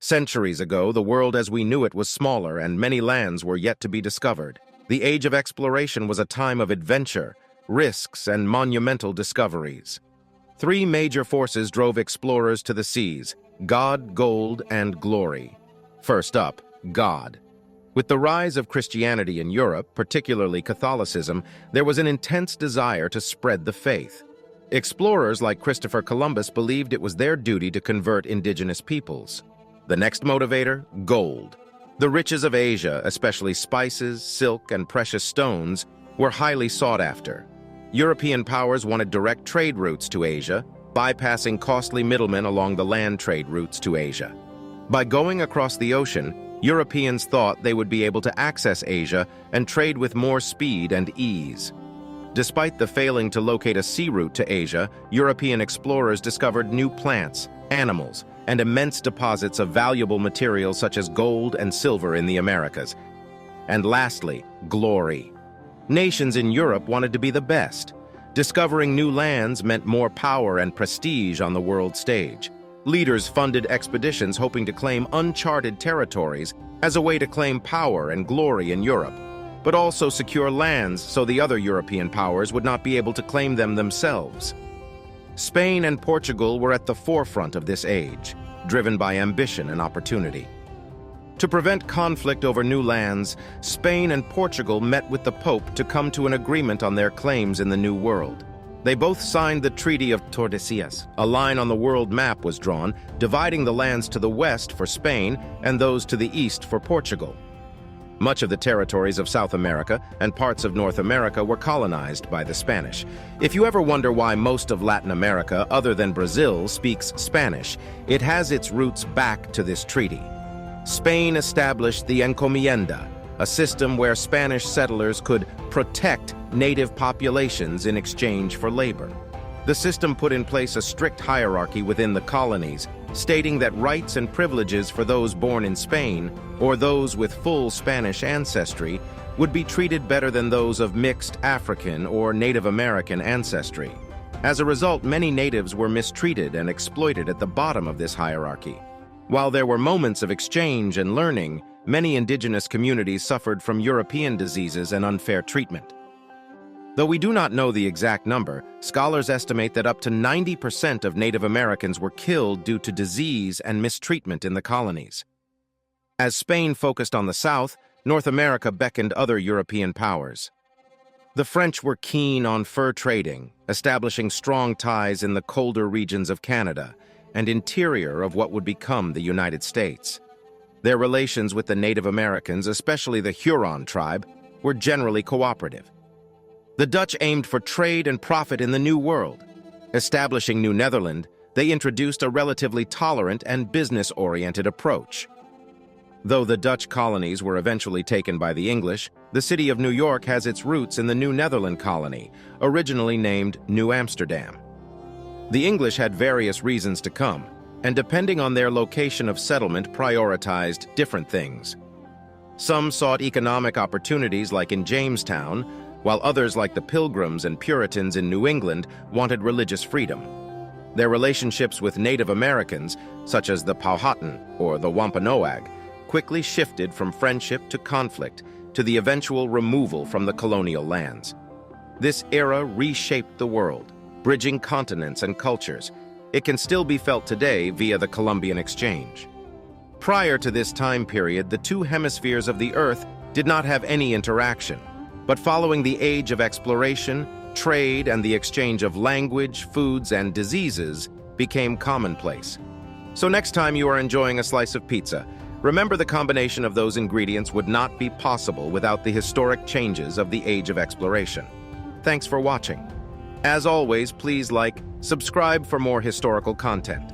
Centuries ago, the world as we knew it was smaller and many lands were yet to be discovered. The age of exploration was a time of adventure, risks, and monumental discoveries. Three major forces drove explorers to the seas: God, gold, and glory. First up, God. With the rise of Christianity in Europe, particularly Catholicism, there was an intense desire to spread the faith. Explorers like Christopher Columbus believed it was their duty to convert indigenous peoples. The next motivator, gold. The riches of Asia, especially spices, silk, and precious stones, were highly sought after. European powers wanted direct trade routes to Asia, bypassing costly middlemen along the land trade routes to Asia. By going across the ocean, Europeans thought they would be able to access Asia and trade with more speed and ease. Despite the failing to locate a sea route to Asia, European explorers discovered new plants, animals, and immense deposits of valuable materials such as gold and silver in the Americas. And lastly, glory. Nations in Europe wanted to be the best. Discovering new lands meant more power and prestige on the world stage. Leaders funded expeditions hoping to claim uncharted territories as a way to claim power and glory in Europe, but also secure lands so the other European powers would not be able to claim them themselves. Spain and Portugal were at the forefront of this age, driven by ambition and opportunity. To prevent conflict over new lands, Spain and Portugal met with the Pope to come to an agreement on their claims in the New World. They both signed the Treaty of Tordesillas. A line on the world map was drawn, dividing the lands to the west for Spain and those to the east for Portugal. Much of the territories of South America and parts of North America were colonized by the Spanish. If you ever wonder why most of Latin America, other than Brazil, speaks Spanish, it has its roots back to this treaty. Spain established the encomienda, a system where Spanish settlers could protect native populations in exchange for labor. The system put in place a strict hierarchy within the colonies, stating that rights and privileges for those born in Spain, or those with full Spanish ancestry, would be treated better than those of mixed African or Native American ancestry. As a result, many natives were mistreated and exploited at the bottom of this hierarchy. While there were moments of exchange and learning, many indigenous communities suffered from European diseases and unfair treatment. Though we do not know the exact number, scholars estimate that up to 90% of Native Americans were killed due to disease and mistreatment in the colonies. As Spain focused on the south, North America beckoned other European powers. The French were keen on fur trading, establishing strong ties in the colder regions of Canada and interior of what would become the United States. Their relations with the Native Americans, especially the Huron tribe, were generally cooperative. The Dutch aimed for trade and profit in the New World. Establishing New Netherland, they introduced a relatively tolerant and business-oriented approach. Though the Dutch colonies were eventually taken by the English, the city of New York has its roots in the New Netherland colony, originally named New Amsterdam. The English had various reasons to come, and depending on their location of settlement, prioritized different things. Some sought economic opportunities like in Jamestown, while others like the Pilgrims and Puritans in New England wanted religious freedom. Their relationships with Native Americans, such as the Powhatan or the Wampanoag, quickly shifted from friendship to conflict to the eventual removal from the colonial lands. This era reshaped the world, bridging continents and cultures. It can still be felt today via the Columbian Exchange. Prior to this time period, the two hemispheres of the Earth did not have any interaction. But following the age of exploration, trade, and the exchange of language, foods, and diseases became commonplace. So next time you are enjoying a slice of pizza, remember the combination of those ingredients would not be possible without the historic changes of the age of exploration. Thanks for watching. As always, please like, subscribe for more historical content.